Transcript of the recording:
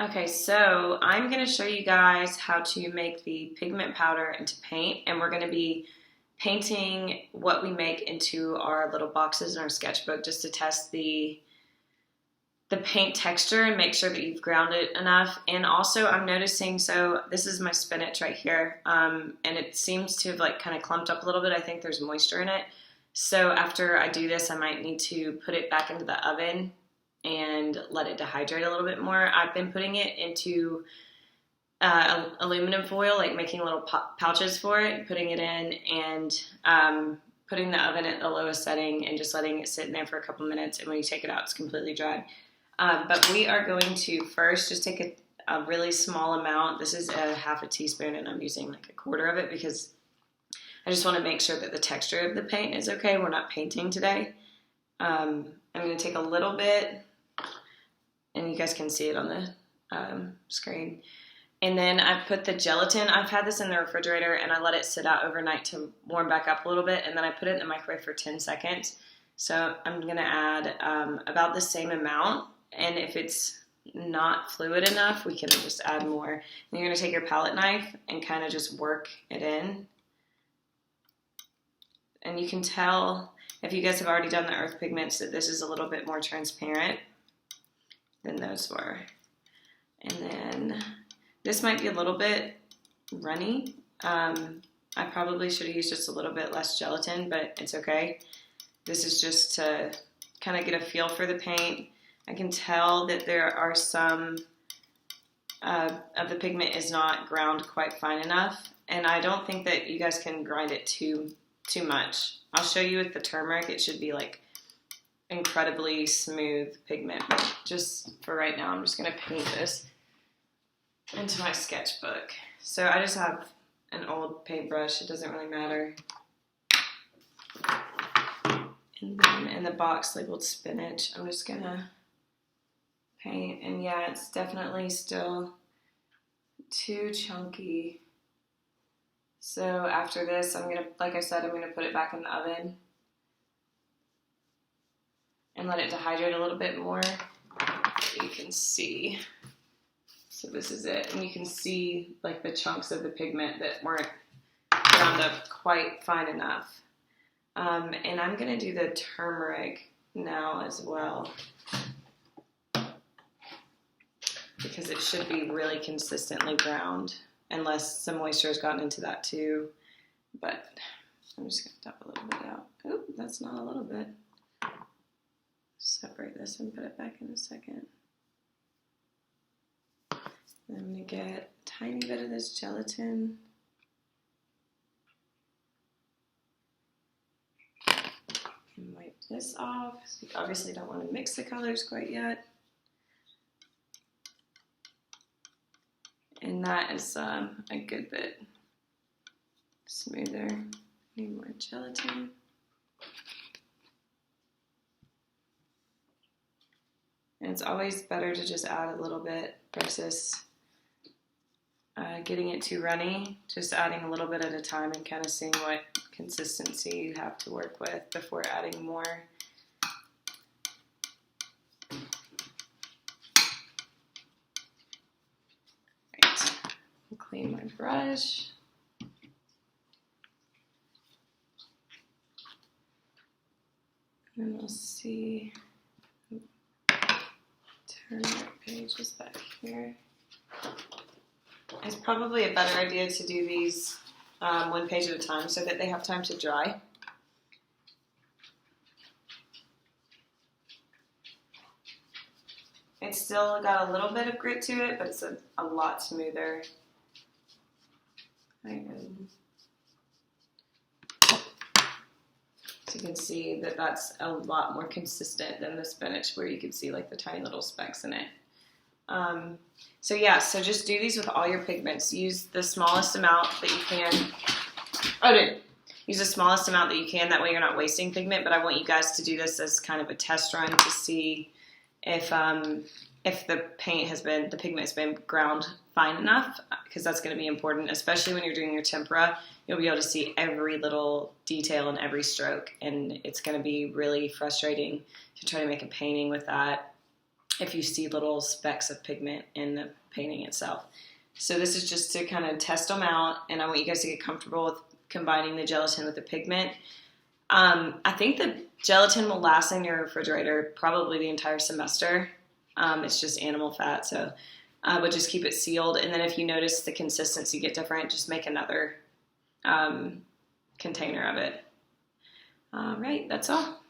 Okay, so I'm going to show you guys how to make the pigment powder into paint, and we're going to be painting what we make into our little boxes in our sketchbook just to test the paint texture and make sure that you've ground it enough. And also I'm noticing, so this is my spinach right here, and it seems to have like kind of clumped up a little bit. I think there's moisture in it. So after I do this, I might need to put it back into the oven and let it dehydrate a little bit more. I've been putting it into aluminum foil, like making little pouches for it, putting it in, and putting the oven at the lowest setting and just letting it sit in there for a couple minutes. And when you take it out, it's completely dry. But we are going to first just take a really small amount. This is a half a teaspoon, and I'm using like a quarter of it because I just want to make sure that the texture of the paint is okay. We're not painting today. I'm going to take a little bit, and you guys can see it on the screen. And then I put the gelatin. I've had this in the refrigerator, and I let it sit out overnight to warm back up a little bit, and then I put it in the microwave for 10 seconds. So I'm going to add about the same amount, and if it's not fluid enough, we can just add more. And you're going to take your palette knife and kind of just work it in. And you can tell, if you guys have already done the earth pigments, that this is a little bit more transparent than those were. And then this might be a little bit runny. I probably should have used just a little bit less gelatin, but it's okay. This is just to kind of get a feel for the paint. I can tell that there are some of the pigment is not ground quite fine enough, and I don't think that you guys can grind it too much. I'll show you with the turmeric. It should be like incredibly smooth pigment. But just for right now, I'm just going to paint this into my sketchbook. So I just have an old paintbrush. It doesn't really matter. And then in the box labeled spinach, I'm just going to paint. And yeah, it's definitely still too chunky. So after this, I'm going to, like I said, I'm going to put it back in the oven and let it dehydrate a little bit more so you can see. So this is it. And you can see like the chunks of the pigment that weren't ground up quite fine enough. And I'm going to do the turmeric now as well, because it should be really consistently ground, unless some moisture has gotten into that too. But I'm just going to dump a little bit out. Oop, that's not a little bit. Separate this and put it back in a second. Then I'm going to get a tiny bit of this gelatin. And wipe this off. So you obviously don't want to mix the colors quite yet. And that is a good bit smoother. Need more gelatin. And it's always better to just add a little bit versus getting it too runny. Just adding a little bit at a time and kind of seeing what consistency you have to work with before adding more. Clean my brush. And we'll see. Turmeric page is back here. It's probably a better idea to do these one page at a time so that they have time to dry. It's still got a little bit of grit to it, but it's a lot smoother. So you can see that that's a lot more consistent than the spinach, where you can see like the tiny little specks in it. So yeah, so just do these with all your pigments. Use the smallest amount that you can. Use the smallest amount that you can. That way you're not wasting pigment. But I want you guys to do this as kind of a test run to see if the pigment has been ground fine enough, because that's going to be important, especially when you're doing your tempera. You'll be able to see every little detail and every stroke, and it's going to be really frustrating to try to make a painting with that. if you see little specks of pigment in the painting itself. So this is just to kind of test them out, and I want you guys to get comfortable with combining the gelatin with the pigment. I think the gelatin will last in your refrigerator probably the entire semester. It's just animal fat, so I would just keep it sealed. And then if you notice the consistency get different, just make another container of it. All right, that's all.